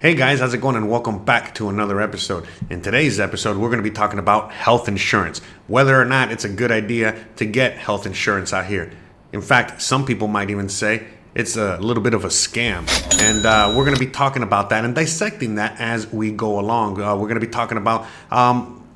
Hey guys, how's it going? And welcome back to another episode. In today's episode, we're going to be talking about health insurance, whether or not it's a good idea to get health insurance out here. In fact, some people might even say it's a little bit of a scam. And we're going to be talking about that and dissecting that as we go along. We're going to be talking about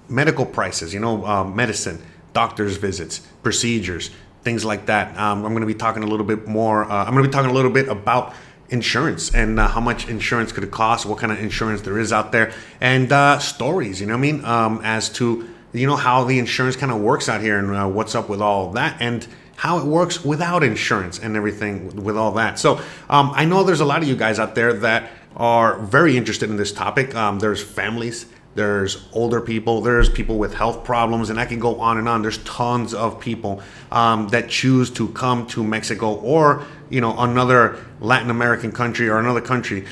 medical prices, medicine, doctor's visits, procedures, things like that. I'm going to be talking a little bit more. I'm going to be talking a little bit about insurance and how much insurance could it cost, what kind of insurance there is out there, and stories, as to, how the insurance kind of works out here and what's up with all of that and how it works without insurance and everything with all that. So I know there's a lot of you guys out there that are very interested in this topic. There's families, there's older people, there's people with health problems, and I can go on and on. There's tons of people that choose to come to Mexico or another Latin American country or another country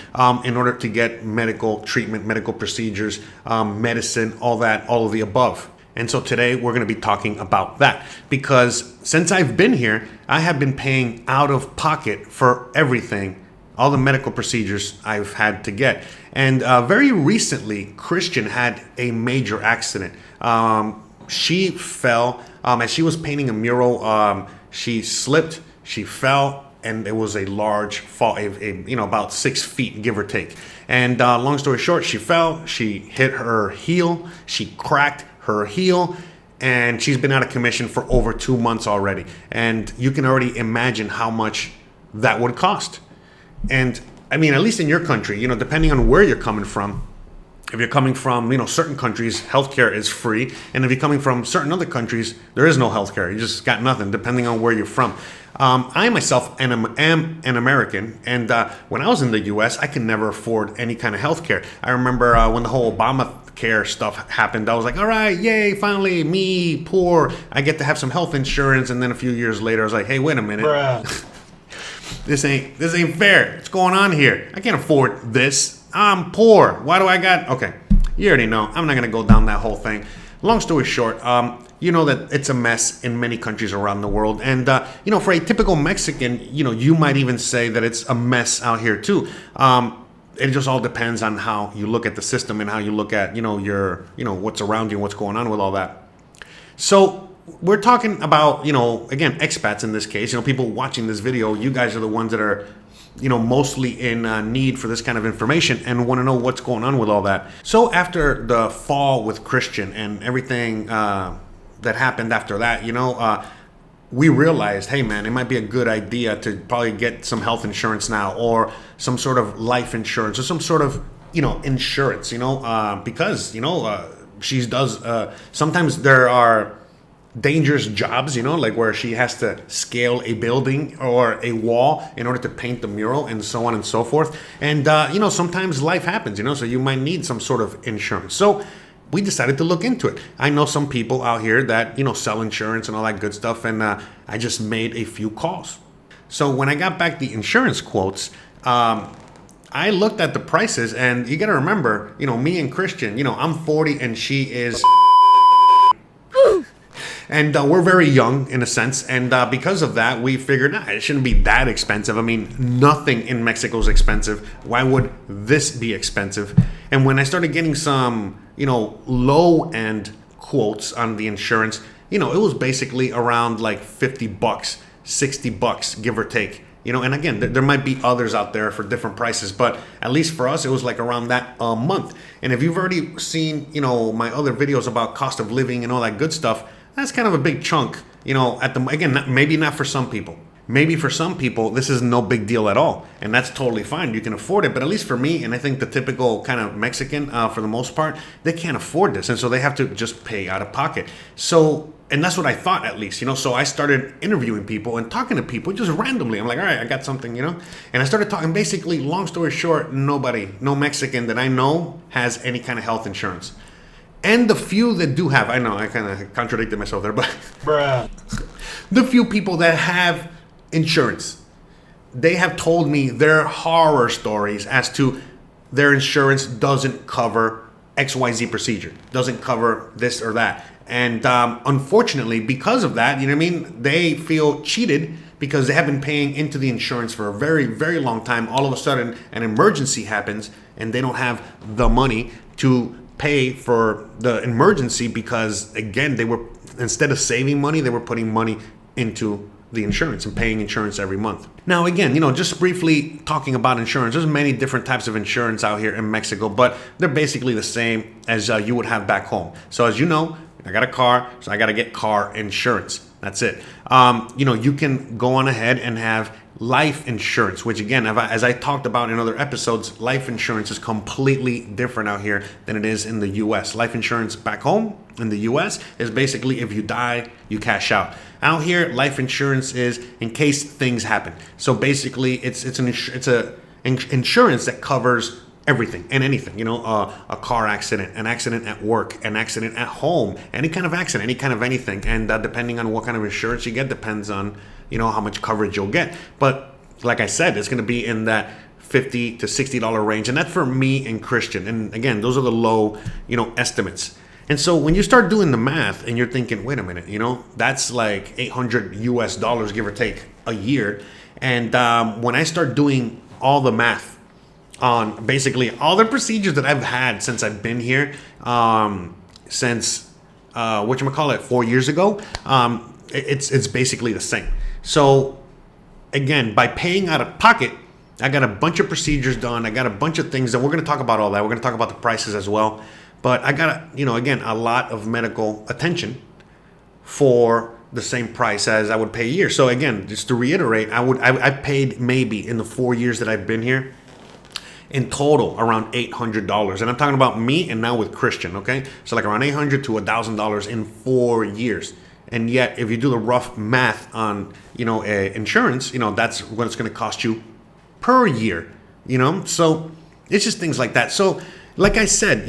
in order to get medical treatment, medical procedures, medicine, all of the above. And so today we're going to be talking about that because since I've been here, I have been paying out of pocket for everything, all the medical procedures I've had to get. And very recently, Christian had a major accident. She fell as she was painting a mural. She slipped, she fell, and it was a large fall, about 6 feet, give or take. And long story short, she fell, she hit her heel, she cracked her heel, and she's been out of commission for over 2 months already. And you can already imagine how much that would cost. And I mean, at least in your country, depending on where you're coming from, if you're coming from, certain countries, healthcare is free. And if you're coming from certain other countries, there is no healthcare. You just got nothing, depending on where you're from. I myself am an American. And when I was in the U.S., I could never afford any kind of healthcare. I remember when the whole Obamacare stuff happened, I was like, all right, yay, finally, me, poor, I get to have some health insurance. And then a few years later, I was like, hey, wait a minute. Bruh. This ain't fair. What's going on here? I can't afford this. I'm poor. Why do I got... Okay, you already know. I'm not going to go down that whole thing. Long story short, you know that it's a mess in many countries around the world. And, for a typical Mexican, you might even say that it's a mess out here too. It just all depends on how you look at the system and how you look at, your, what's around you and what's going on with all that. So we're talking about, again, expats in this case, people watching this video. You guys are the ones that are, mostly in need for this kind of information and want to know what's going on with all that. So after the fall with Christian and everything that happened after that, we realized, hey man, it might be a good idea to probably get some health insurance now or some sort of life insurance or some sort of, insurance, because, she does, sometimes there are dangerous jobs, like where she has to scale a building or a wall in order to paint the mural and so on and so forth. And, sometimes life happens, so you might need some sort of insurance. So we decided to look into it. I know some people out here that, sell insurance and all that good stuff. And I just made a few calls. So when I got back the insurance quotes, I looked at the prices and you got to remember, me and Christian, I'm 40 and she is... And we're very young in a sense. And because of that, we figured, it shouldn't be that expensive. I mean, nothing in Mexico is expensive. Why would this be expensive? And when I started getting some, low end quotes on the insurance, it was basically around like $50, $60, give or take. And again, there might be others out there for different prices, but at least for us, it was like around that a month. And if you've already seen, my other videos about cost of living and all that good stuff, that's kind of a big chunk, maybe not for some people. Maybe for some people, this is no big deal at all. And that's totally fine. You can afford it. But at least for me, and I think the typical kind of Mexican, for the most part, they can't afford this. And so they have to just pay out of pocket. So, and that's what I thought at least, So I started interviewing people and talking to people just randomly. I'm like, all right, I got something, And I started talking, basically, long story short, no Mexican that I know has any kind of health insurance. And the few that do have, I know I kind of contradicted myself there, but Bruh. The few people that have insurance, they have told me their horror stories as to their insurance doesn't cover XYZ procedure, doesn't cover this or that. And unfortunately, because of that, they feel cheated because they have been paying into the insurance for a very, very long time. All of a sudden, an emergency happens and they don't have the money to pay for the emergency because, again, they were, instead of saving money, they were putting money into the insurance and paying insurance every month. Now, again, just briefly talking about insurance, there's many different types of insurance out here in Mexico, but they're basically the same as you would have back home. So as you know, I got a car, so I got to get car insurance. That's it. You can go on ahead and have life insurance, which again, as I talked about in other episodes, life insurance is completely different out here than it is in the US. Life insurance back home in the US is basically if you die, you cash out. Out here, life insurance is in case things happen. So basically, it's an insurance that covers everything and anything, a car accident, an accident at work, an accident at home, any kind of accident, any kind of anything. And depending on what kind of insurance you get, depends on, how much coverage you'll get. But like I said, it's going to be in that $50 to $60 range. And that's for me and Christian. And again, those are the low, estimates. And so when you start doing the math and you're thinking, wait a minute, that's like $800 US, give or take, a year. And when I start doing all the math on basically all the procedures that I've had since I've been here, since 4 years ago, it's basically the same. So again, by paying out of pocket, I got a bunch of procedures done. I got a bunch of things, and we're going to talk about all that. We're going to talk about the prices as well. But I got, again, a lot of medical attention for the same price as I would pay a year. So again, just to reiterate, I paid maybe in the 4 years that I've been here, in total around $800. And I'm talking about me and now with Christian, okay? So like around $800 to $1,000 in 4 years. And yet, if you do the rough math on, insurance, that's what it's going to cost you per year, So it's just things like that. So like I said,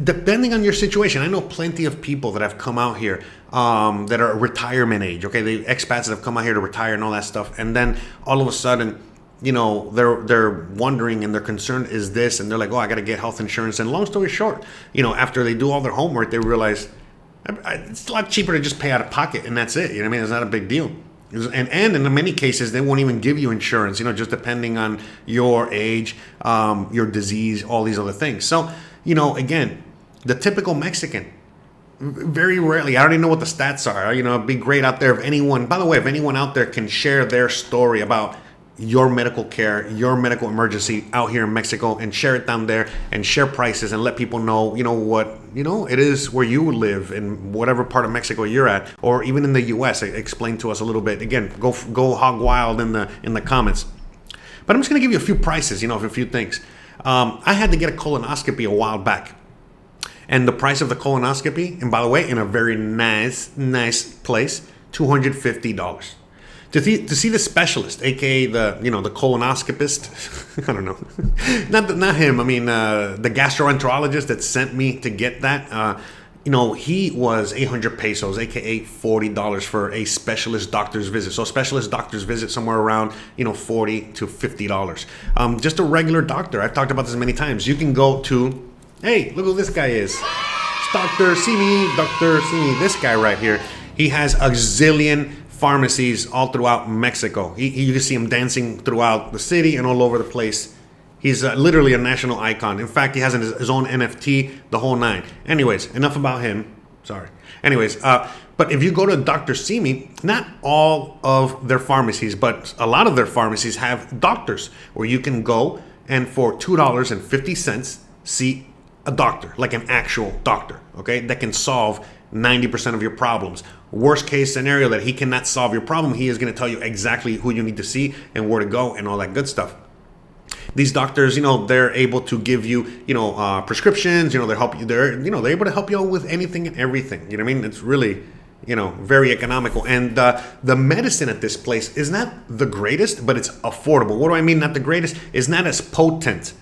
depending on your situation, I know plenty of people that have come out here that are retirement age, okay? The expats that have come out here to retire and all that stuff. And then all of a sudden, they're wondering and their concern is this, and they're like, oh, I got to get health insurance. And long story short, after they do all their homework, they realize it's a lot cheaper to just pay out of pocket, and that's it. It's not a big deal. And in many cases, they won't even give you insurance, just depending on your age, your disease, all these other things. So, again, the typical Mexican, very rarely, I already know what the stats are. It'd be great out there if anyone, by the way, if anyone out there can share their story about your medical care, your medical emergency out here in Mexico, and share it down there and share prices and let people know, what, it is where you live in whatever part of Mexico you're at, or even in the US. Explain to us a little bit. Again, go hog wild in the comments. But I'm just going to give you a few prices, a few things. I had to get a colonoscopy a while back. And the price of the colonoscopy, and by the way, in a very nice place, $250. To see the specialist, aka the colonoscopist, I don't know, not him. I mean the gastroenterologist that sent me to get that. He was 800 pesos, aka $40 for a specialist doctor's visit. So a specialist doctor's visit somewhere around $40 to $50. Just a regular doctor. I've talked about this many times. You can go to, hey, look who this guy is. It's Dr. Simi. This guy right here. He has a zillion pharmacies all throughout Mexico. You can see him dancing throughout the city and all over the place. He's literally a national icon. In fact, he has his own NFT, the whole nine. Anyways, enough about him. Sorry. Anyways, but if you go to Dr. Simi, not all of their pharmacies, but a lot of their pharmacies have doctors where you can go and for $2.50 see a doctor, like an actual doctor, okay, that can solve 90% of your problems. Worst case scenario that he cannot solve your problem, he is going to tell you exactly who you need to see and where to go and all that good stuff. These doctors, they're able to give you, prescriptions, they're able to help you out with anything and everything. You know what I mean? It's really, very economical. And the medicine at this place is not the greatest, but it's affordable. What do I mean not the greatest? It's not as potent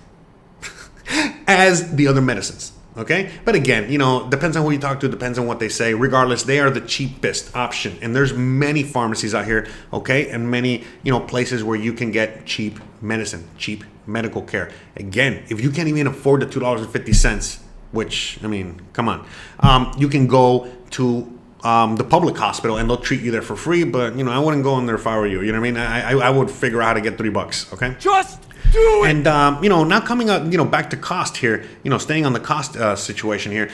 as the other medicines. Okay. But again, depends on who you talk to, depends on what they say. Regardless, they are the cheapest option. And there's many pharmacies out here. Okay. And many, places where you can get cheap medicine, cheap medical care. Again, if you can't even afford the $2.50, which, come on, you can go to the public hospital, and they'll treat you there for free. But I wouldn't go in there if I were you. You know what I mean? I would figure out how to get $3. Okay. Just do it. And now coming up, back to cost here. Staying on the cost situation here.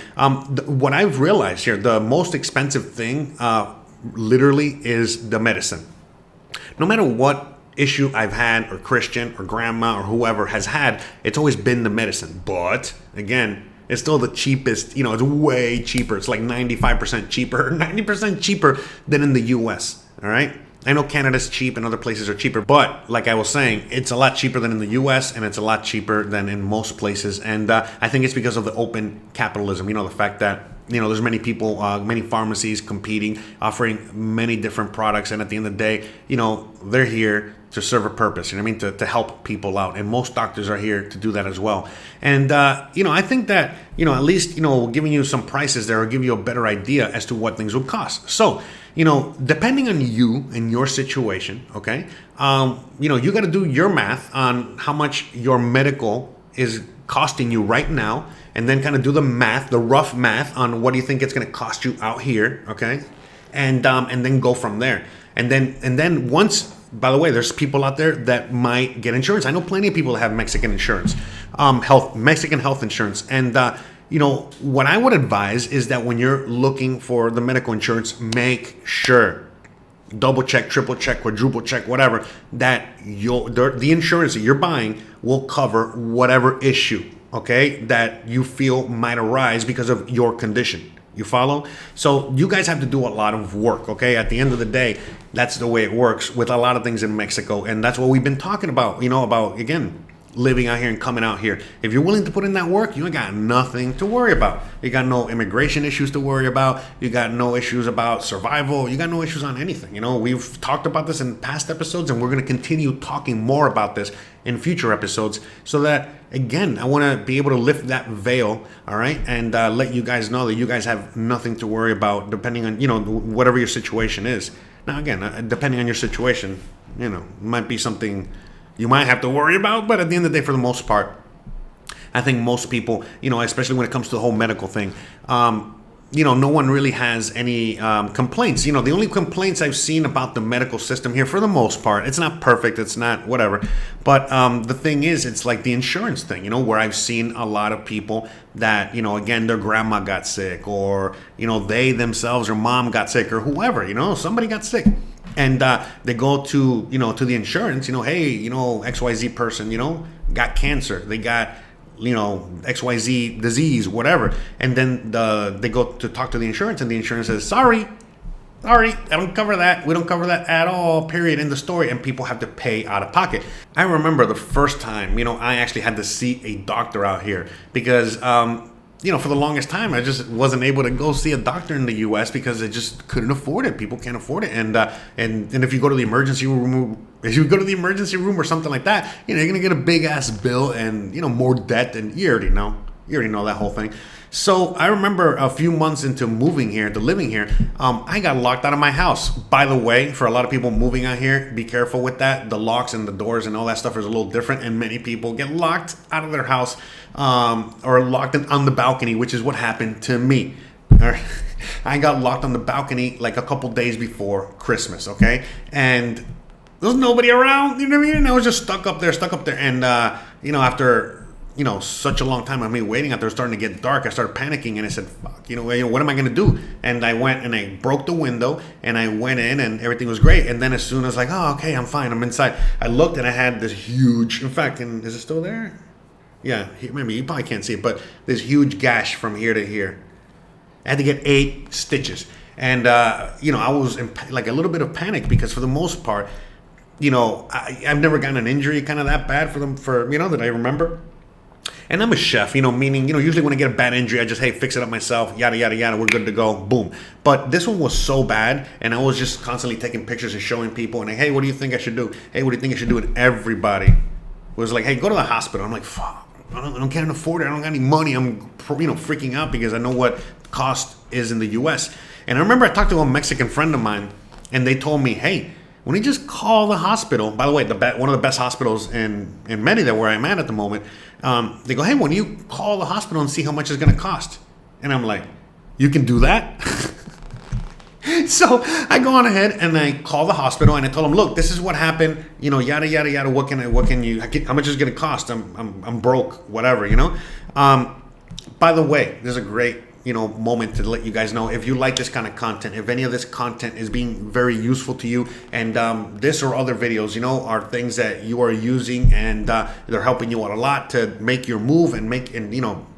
What I've realized here, the most expensive thing, literally, is the medicine. No matter what issue I've had, or Christian or grandma or whoever has had, it's always been the medicine. But again, it's still the cheapest. It's way cheaper. It's like 95% cheaper, 90% cheaper than in the US. All right. I know Canada's cheap and other places are cheaper, but like I was saying, it's a lot cheaper than in the US, and it's a lot cheaper than in most places. And I think it's because of the open capitalism. The fact that there's many people, many pharmacies competing, offering many different products, and at the end of the day, they're here to serve a purpose. To help people out, and most doctors are here to do that as well. And I think that at least giving you some prices there will give you a better idea as to what things will cost. So depending on you and your situation, okay, you got to do your math on how much your medical is costing you right now, and then kind of do the math, the rough math on what do you think it's going to cost you out here, okay, and then go from there. And then once, by the way, there's people out there that might get insurance. I know plenty of people that have Mexican insurance, Mexican health insurance, and what I would advise is that when you're looking for the medical insurance, make sure, double check, triple check, quadruple check, whatever, that the insurance that you're buying will cover whatever issue, okay, that you feel might arise because of your condition. You follow? So you guys have to do a lot of work, okay? At the end of the day, that's the way it works with a lot of things in Mexico, and that's what we've been talking about, about, again, living out here and coming out here. If you're willing to put in that work, you ain't got nothing to worry about. You got no immigration issues to worry about. You got no issues about survival. You got no issues on anything. We've talked about this in past episodes, and we're going to continue talking more about this in future episodes, so that, again, I want to be able to lift that veil, all right, and let you guys know that you guys have nothing to worry about, depending on, whatever your situation is. Now, again, depending on your situation, it might be something you might have to worry about, but at the end of the day, for the most part, I think most people, especially when it comes to the whole medical thing, no one really has any complaints. The only complaints I've seen about the medical system here, for the most part, it's not perfect, it's not whatever, but the thing is, it's like the insurance thing, where I've seen a lot of people that, again, their grandma got sick, or, they themselves or mom got sick, or whoever, somebody got sick. And they go to, to the insurance, hey, XYZ person, got cancer. They got, XYZ disease, whatever. And then they go to talk to the insurance, and the insurance says, sorry, I don't cover that. We don't cover that at all, period, in the story. And people have to pay out of pocket. I remember the first time, I actually had to see a doctor out here because, for the longest time, I just wasn't able to go see a doctor in the U.S. because I just couldn't afford it. People can't afford it, and if you go to the emergency room, or something like that, you're gonna get a big ass bill and more debt, and you already know that whole thing. So I remember a few months into moving here, to living here, I got locked out of my house. By the way, for a lot of people moving out here, be careful with that. The locks and the doors and all that stuff is a little different, and many people get locked out of their house, or locked on the balcony, which is what happened to me. I got locked on the balcony like a couple days before Christmas, okay? And there was nobody around, you know what I mean? And I was just stuck up there. And, after such a long time of me waiting out there, starting to get dark, I started panicking, and I said, fuck, what am I going to do? And I went and I broke the window, and I went in, and everything was great. And then as soon as okay, I'm fine, I'm inside, I looked, and I had this huge, in fact, and is it still there? Yeah, maybe you probably can't see it, but this huge gash from here to here. I had to get 8 stitches. And, I was in like a little bit of panic because for the most part, I've never gotten an injury kind of that bad that I remember. And I'm a chef, meaning, usually when I get a bad injury, I just, hey, fix it up myself, yada, yada, yada, we're good to go, boom. But this one was so bad, and I was just constantly taking pictures and showing people, and hey, what do you think I should do? Hey, what do you think I should do? And everybody was like, hey, go to the hospital. I'm like, fuck, I can't afford it. I don't got any money. I'm, freaking out because I know what cost is in the U.S. And I remember I talked to a Mexican friend of mine, and they told me, hey, when you just call the hospital, by the way, one of the best hospitals in Merida, where I'm at the moment, they go, hey, when you call the hospital and see how much it's going to cost. And I'm like, you can do that? So I go on ahead and I call the hospital and I told them, look, this is what happened, yada yada yada. What can you? How much is it gonna cost? I'm broke, whatever, By the way, there's a great moment to let you guys know, if you like this kind of content, if any of this content is being very useful to you, and this or other videos are things that you are using and they're helping you out a lot to make your move and make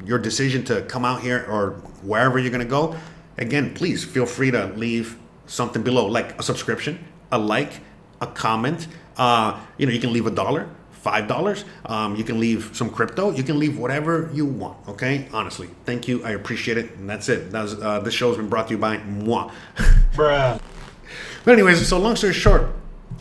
your decision to come out here or wherever you're going to go, again, please feel free to leave something below, like a subscription, a like, a comment. You can leave $1, $5. You can leave some crypto. You can leave whatever you want. Okay, honestly, thank you. I appreciate it, and that's it. This show has been brought to you by moi. Bruh. But anyways, so long story short,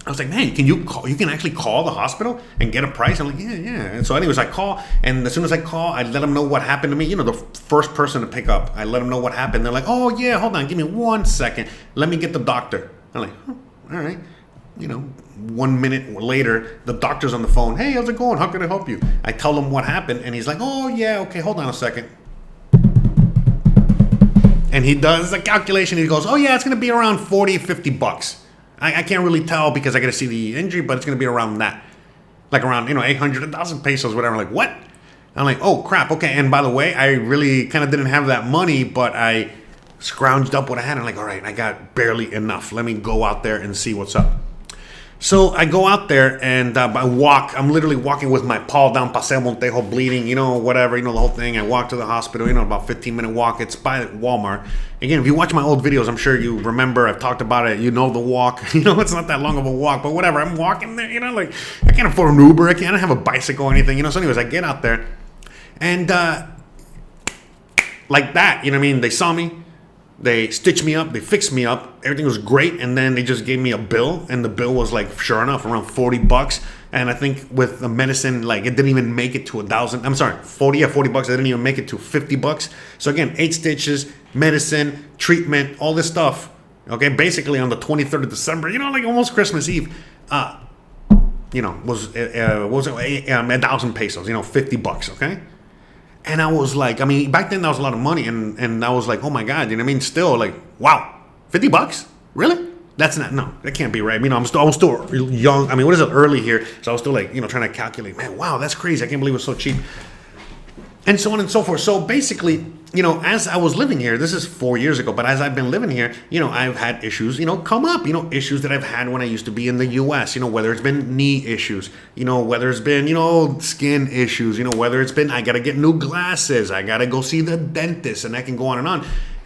I was like, man, you can actually call the hospital and get a price? I'm like, yeah. And so anyways, I call, and as soon as I call, I let them know what happened to me. The first person to pick up, I let them know what happened. They're like, oh yeah, hold on, give me 1 second. Let me get the doctor. I'm like, all right. 1 minute later, the doctor's on the phone. Hey, how's it going? How can I help you? I tell him what happened, and he's like, oh yeah, okay, hold on a second. And he does a calculation. He goes, oh yeah, it's going to be around 40, 50 bucks. I can't really tell because I got to see the injury, but it's going to be around that. Like around, 800, 1,000 pesos, whatever. I'm like, what? I'm like, oh crap, okay. And by the way, I really kind of didn't have that money, but I scrounged up what I had. I'm like, all right, I got barely enough. Let me go out there and see what's up. So I go out there and I walk. I'm literally walking with my paw down Paseo Montejo, bleeding, whatever, the whole thing. I walk to the hospital, about 15-minute walk. It's by Walmart. Again, if you watch my old videos, I'm sure you remember. I've talked about it. The walk. It's not that long of a walk, but whatever. I'm walking there, like I can't afford an Uber. I don't have a bicycle or anything, So anyways, I get out there and like that, They saw me. They stitched me up. They fixed me up. Everything was great. And then they just gave me a bill. And the bill was like, sure enough, around 40 bucks. And I think with the medicine, like it didn't even make it to 1,000. I'm sorry, 40 bucks. I didn't even make it to 50 bucks. So again, 8 stitches, medicine, treatment, all this stuff. Okay, basically on the 23rd of December, like almost Christmas Eve, was 1,000 pesos, 50 bucks, okay? And I was like, back then that was a lot of money, and I was like, oh my God, still like, wow, 50 bucks? Really? That can't be right. I was still young. What is it, early here? So I was still like, trying to calculate, man, wow, that's crazy. I can't believe it was so cheap. And so on and so forth. So basically, as I was living here, this is 4 years ago, but as I've been living here, I've had issues, come up, issues that I've had when I used to be in the US, whether it's been knee issues, whether it's been, skin issues, whether it's been, I got to get new glasses, I got to go see the dentist, and I can go on and on.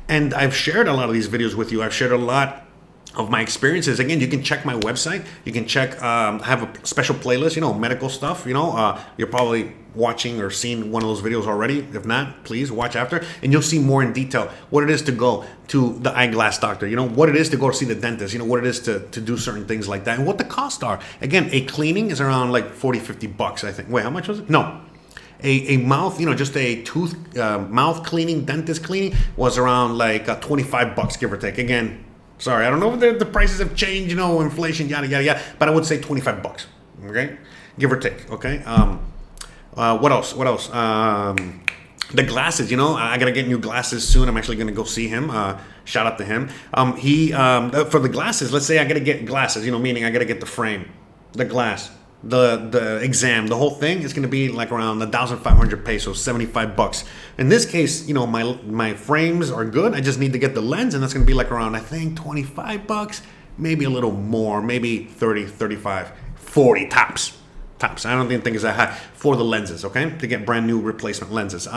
And I've shared a lot of these videos with you. I've shared a lot of my experiences. Again, you can check my website. You can check, I have a special playlist, medical stuff, you're probably watching or seen one of those videos already. If not, please watch after, and you'll see more in detail what it is to go to the eyeglass doctor, what it is to go to see the dentist, what it is to do certain things like that, and what the costs are. Again, a cleaning is around like 40, 50 bucks, I think. Wait, how much was it? No. A mouth, just a tooth, mouth cleaning, dentist cleaning was around like 25 bucks, give or take. Again, sorry, I don't know if the prices have changed, inflation, yada, yada, yada, but I would say 25 bucks, okay? Give or take, okay? What else? The glasses, I got to get new glasses soon. I'm actually going to go see him. Shout out to him. For the glasses, let's say I got to get glasses, meaning I got to get the frame, the glass, the exam, the whole thing is going to be like around 1,500 pesos, 75 bucks. In this case, my frames are good. I just need to get the lens, and that's going to be like around, I think, 25 bucks, maybe a little more, maybe 30, 35, 40 tops. I don't even think it's that high for the lenses, okay? To get brand new replacement lenses.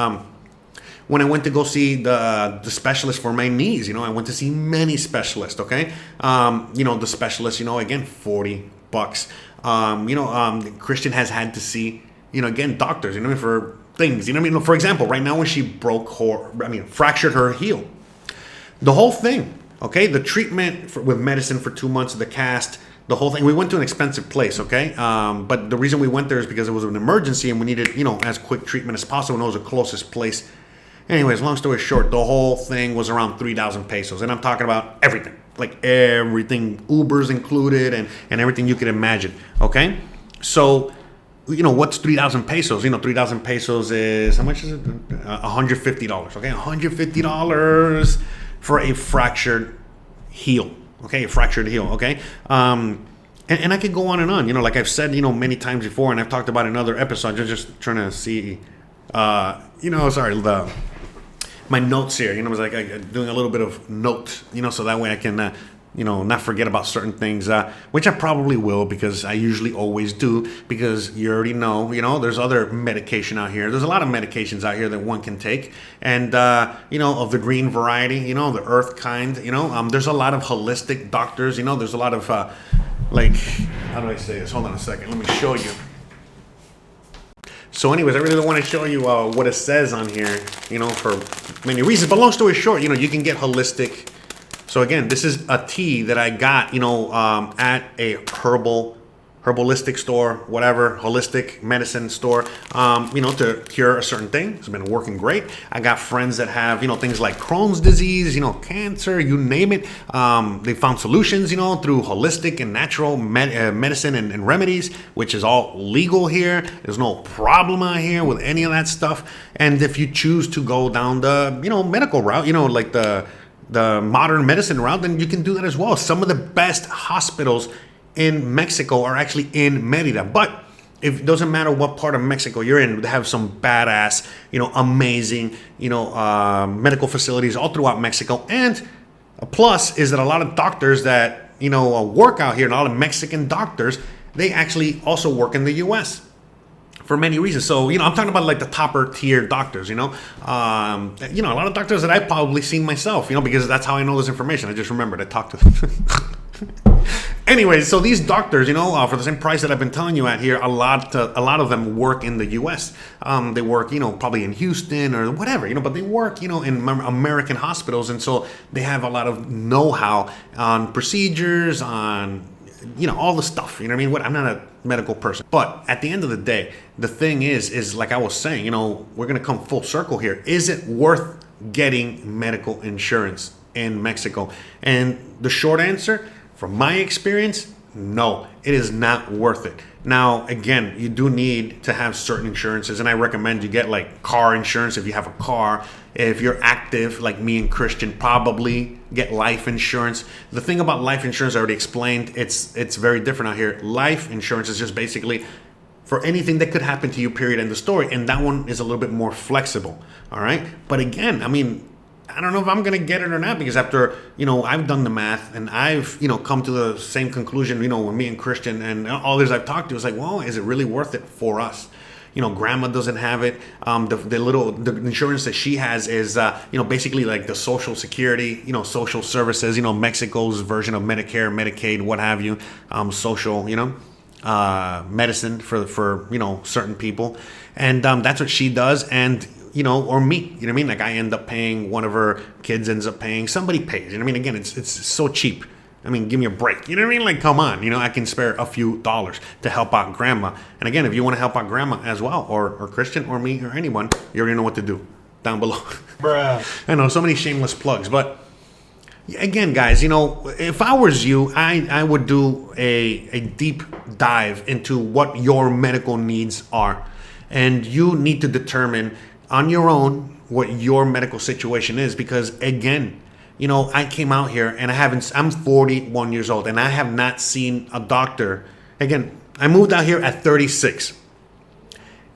When I went to go see the specialist for my knees, I went to see many specialists, okay? The specialist, again, 40 bucks. Christian has had to see, again, doctors, for things, for example, right now when she fractured her heel, the whole thing, okay? The treatment with medicine for 2 months, the cast, the whole thing. We went to an expensive place, okay? But the reason we went there is because it was an emergency and we needed, as quick treatment as possible, and it was the closest place. Anyways, long story short, the whole thing was around 3,000 pesos. And I'm talking about everything. Like everything, Ubers included and everything you could imagine, okay? So, what's 3,000 pesos? 3,000 pesos is, how much is it? $150, okay? $150 for a fractured heel. Okay, a fractured heel. Okay. And I could go on and on, like I've said, many times before, and I've talked about in other episodes. I'm just trying to see, sorry, my notes here. I was like doing a little bit of notes, so that way I can, not forget about certain things, which I probably will, because I usually always do, because you already know, there's other medication out here. There's a lot of medications out here that one can take, and, of the green variety, the earth kind, there's a lot of holistic doctors, there's a lot of, how do I say this? Hold on a second. Let me show you. So anyways, I really don't want to show you what it says on here, for many reasons. But long story short, you can get holistic. So again, this is a tea that I got, at a herbalistic store, whatever, holistic medicine store, to cure a certain thing. It's been working great. I got friends that have, things like Crohn's disease, cancer, you name it. They found solutions, through holistic and natural medicine and remedies, which is all legal here. There's no problem out here with any of that stuff. And if you choose to go down the, medical route, like the modern medicine route, then you can do that as well. Some of the best hospitals in Mexico are actually in Merida, but it doesn't matter what part of Mexico you're in, they have some badass, amazing, medical facilities all throughout Mexico. And a plus is that a lot of doctors that, work out here, and a lot of Mexican doctors, they actually also work in the US for many reasons. So, I'm talking about like the topper tier doctors, a lot of doctors that I've probably seen myself, because that's how I know this information. I just remembered I talked to them. Anyways, so these doctors, for the same price that I've been telling you at here, a lot of them work in the U.S. They work, probably in Houston or whatever, but they work, in American hospitals, and so they have a lot of know-how on procedures, on, all the stuff. You know what I mean? I'm not a medical person, but at the end of the day, the thing is like I was saying, we're gonna come full circle here. Is it worth getting medical insurance in Mexico? And the short answer, from my experience, no, it is not worth it. Now, again, you do need to have certain insurances, and I recommend you get like car insurance if you have a car. If you're active, like me and Christian, probably get life insurance. The thing about life insurance, I already explained, it's very different out here. Life insurance is just basically for anything that could happen to you, period, end of story. And that one is a little bit more flexible, all right? But again, I don't know if I'm going to get it or not, because after, I've done the math and I've, come to the same conclusion, with me and Christian and all those I've talked to. It's like, well, is it really worth it for us? Grandma doesn't have it. The insurance that she has is, basically like the Social Security, social services, Mexico's version of Medicare, Medicaid, what have you, social, medicine for certain people. And that's what she does. And or me, you know what I mean? Like I end up paying, one of her kids ends up paying, somebody pays, you know what I mean? Again, it's so cheap. Give me a break. You know what I mean? Like, come on, I can spare a few dollars to help out grandma. And again, if you want to help out grandma as well, or Christian or me or anyone, you already know what to do down below. Bruh. I know, so many shameless plugs, but again, guys, if I was you, I would do a deep dive into what your medical needs are. And you need to determine on your own what your medical situation is, because again, I came out here and I'm 41 years old and I have not seen a doctor. Again, I moved out here at 36.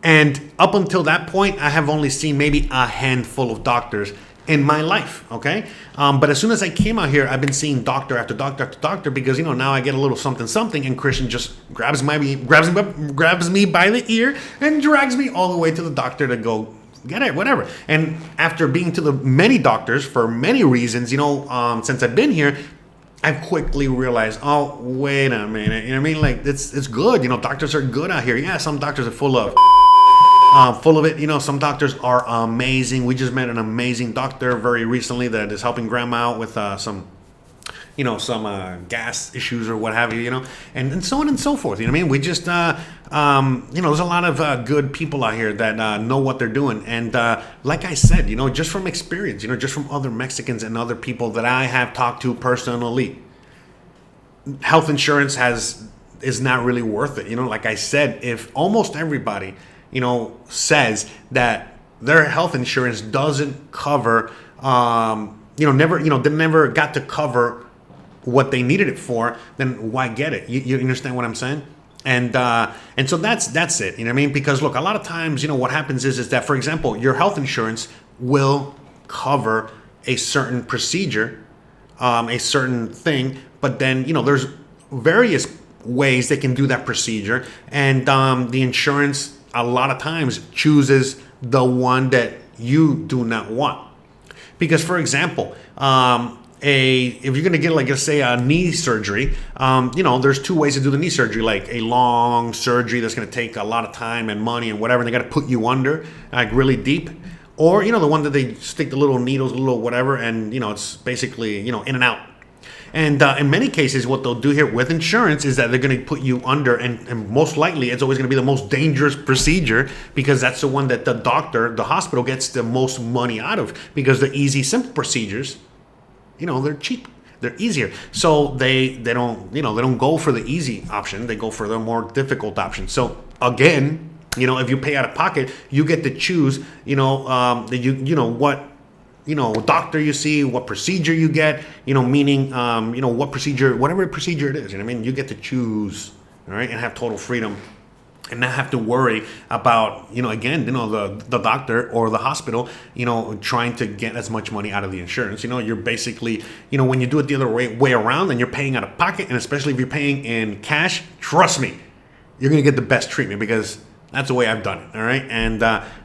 And up until that point, I have only seen maybe a handful of doctors in my life, okay? But as soon as I came out here, I've been seeing doctor after doctor after doctor, because now I get a little something, and Christian just grabs me by the ear and drags me all the way to the doctor to go get it, whatever. And after being to the many doctors for many reasons, since I've been here, I've quickly realized, oh, wait a minute, like it's good, doctors are good out here. Yeah, some doctors are full of it. Some doctors are amazing. We just met an amazing doctor very recently that is helping grandma out with some gas issues or what have you, and so on and so forth. We just, there's a lot of good people out here that know what they're doing. And like I said, just from experience, just from other Mexicans and other people that I have talked to personally, health insurance is not really worth it. Like I said, if almost everybody says that their health insurance doesn't cover, they never got to cover what they needed it for, then why get it? You understand what I'm saying? And so that's it. You know what I mean? Because look, a lot of times, what happens is that, for example, your health insurance will cover a certain procedure, a certain thing, but then, there's various ways they can do that procedure. And the insurance a lot of times chooses the one that you do not want. Because, for example, if you're going to get, like, let's say, a knee surgery, there's two ways to do the knee surgery, like a long surgery that's going to take a lot of time and money and whatever, and they got to put you under, like, really deep. Or, the one that they stick the little needles, a little whatever, and, it's basically, in and out. And in many cases, what they'll do here with insurance is that they're going to put you under, and most likely it's always going to be the most dangerous procedure, because that's the one that the hospital gets the most money out of, because the easy, simple procedures, they're cheap, they're easier. So they don't go for the easy option, they go for the more difficult option. So again, if you pay out of pocket, you get to choose, what doctor you see, what procedure you get, meaning, what procedure, whatever procedure it is, you get to choose, all right, and have total freedom and not have to worry about, again, the doctor or the hospital, trying to get as much money out of the insurance. You're basically, when you do it the other way around, then you're paying out of pocket, and especially if you're paying in cash, trust me, you're going to get the best treatment, because that's the way I've done it, all right? And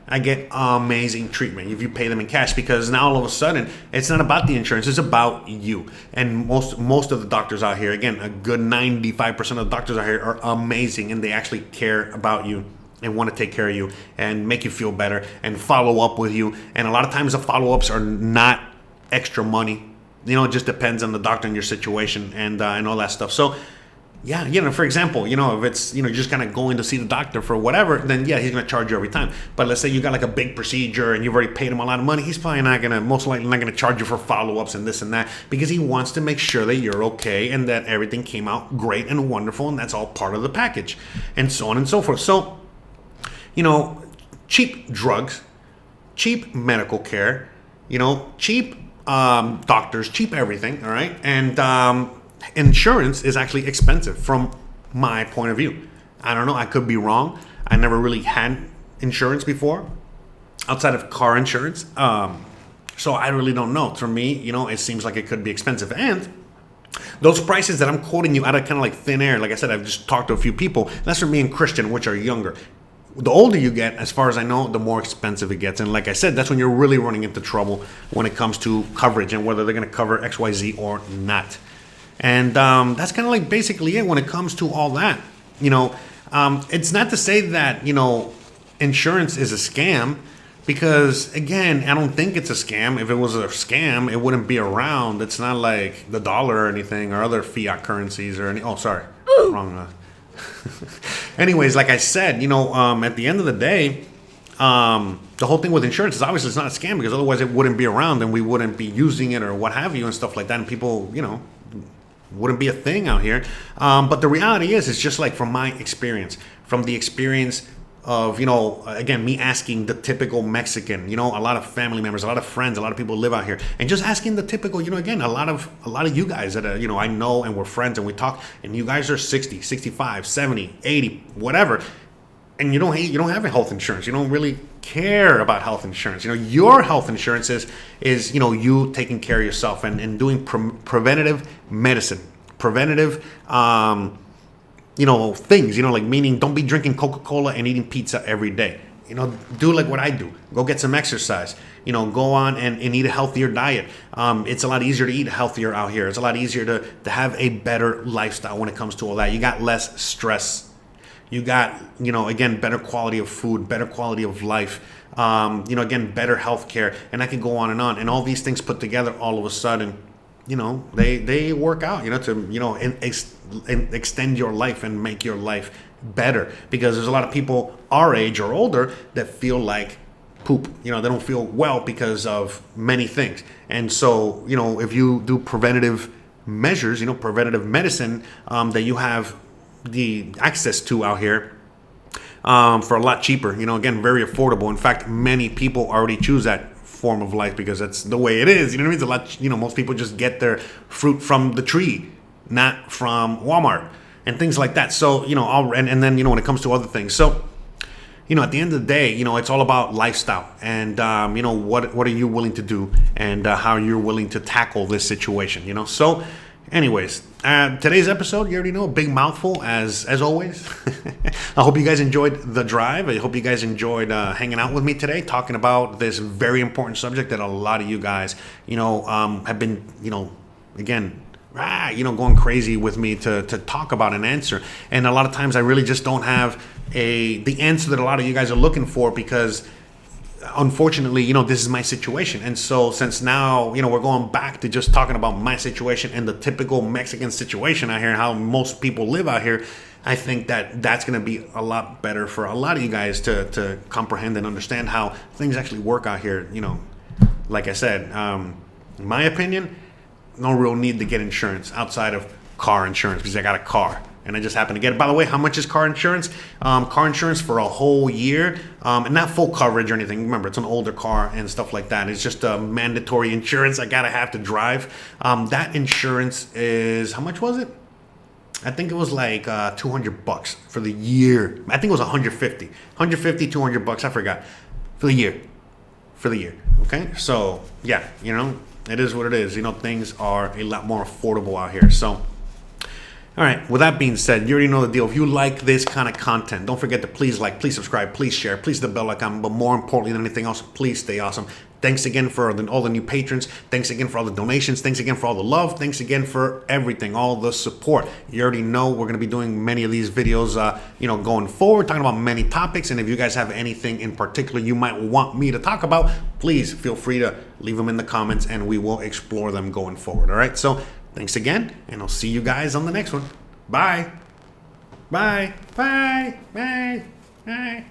I get amazing treatment if you pay them in cash, because now all of a sudden, it's not about the insurance, it's about you. And most of the doctors out here, again, a good 95% of the doctors out here are amazing, and they actually care about you and want to take care of you and make you feel better and follow up with you. And a lot of times the follow-ups are not extra money. It just depends on the doctor and your situation and all that stuff. So, yeah, for example, if it's, you're just kind of going to see the doctor for whatever, then yeah, he's going to charge you every time. But let's say you got like a big procedure and you've already paid him a lot of money, he's probably most likely not going to charge you for follow-ups and this and that, because he wants to make sure that you're okay and that everything came out great and wonderful, and that's all part of the package, and so on and so forth. So, cheap drugs, cheap medical care, cheap doctors, cheap everything, all right? And insurance is actually expensive from my point of view. I don't know, I could be wrong. I never really had insurance before outside of car insurance. So I really don't know. For me, it seems like it could be expensive. And those prices that I'm quoting you out of kind of like thin air, like I said, I've just talked to a few people. That's for me and Christian, which are younger. The older you get, as far as I know, the more expensive it gets. And like I said, that's when you're really running into trouble when it comes to coverage and whether they're going to cover XYZ or not. And that's kind of like basically it when it comes to all that. It's not to say that, insurance is a scam, because, again, I don't think it's a scam. If it was a scam, it wouldn't be around. It's not like the dollar or anything or other fiat currencies or any. Oh, sorry. Wrong. Anyways, like I said, at the end of the day, the whole thing with insurance is obviously it's not a scam, because otherwise it wouldn't be around and we wouldn't be using it or what have you and stuff like that. And people, wouldn't be a thing out here. But the reality is, it's just like from my experience, from the experience of, again, me asking the typical Mexican, a lot of family members, a lot of friends, a lot of people live out here, and just asking the typical, again, a lot of you guys that, I know, and we're friends and we talk, and you guys are 60, 65, 70, 80, whatever. And you don't have a health insurance. You don't really care about health insurance. Your health insurance is you taking care of yourself and doing preventative medicine, preventative things. Like, meaning don't be drinking Coca-Cola and eating pizza every day. Do like what I do. Go get some exercise. Go on and eat a healthier diet. It's a lot easier to eat healthier out here. It's a lot easier to have a better lifestyle when it comes to all that. You got less stress. You got, again, better quality of food, better quality of life, again, better health care. And I can go on. And all these things put together all of a sudden, they work out, to, extend your life and make your life better. Because there's a lot of people our age or older that feel like poop. They don't feel well because of many things. And so, if you do preventative measures, preventative medicine that you have the access to out here for a lot cheaper, again, very affordable. In fact, many people already choose that form of life because that's the way it is. You know what I mean? It's a lot, most people just get their fruit from the tree, not from Walmart and things like that. So, and then, when it comes to other things. So, at the end of the day, it's all about lifestyle and, what are you willing to do and how you're willing to tackle this situation, So anyways, today's episode, you already know, a big mouthful as always. I hope you guys enjoyed the drive. I hope you guys enjoyed hanging out with me today, talking about this very important subject that a lot of you guys, have been, again, going crazy with me to talk about and answer. And a lot of times I really just don't have the answer that a lot of you guys are looking for because unfortunately, this is my situation. And so since now, we're going back to just talking about my situation and the typical Mexican situation out here and how most people live out here, I think that that's going to be a lot better for a lot of you guys to comprehend and understand how things actually work out here. Like I said, in my opinion, no real need to get insurance outside of car insurance because I got a car and I just happened to get it. By the way, how much is car insurance? Car insurance for a whole year, and not full coverage or anything. Remember, it's an older car and stuff like that. It's just a mandatory insurance I gotta have to drive. That insurance is, how much was it? I think it was like $200 for the year. I think it was 150, 200 bucks. I forgot for the year. Okay, so yeah, it is what it is. Things are a lot more affordable out here. So. All right, with that being said, you already know the deal. If you like this kind of content, don't forget to please like, please subscribe, please share, please hit the bell icon, but more importantly than anything else, please stay awesome. Thanks again for all the new patrons. Thanks again for all the donations. Thanks again for all the love. Thanks again for everything, all the support. You already know we're going to be doing many of these videos, going forward, talking about many topics. And if you guys have anything in particular you might want me to talk about, please feel free to leave them in the comments and we will explore them going forward. All right, so thanks again, and I'll see you guys on the next one. Bye. Bye. Bye. Bye. Bye.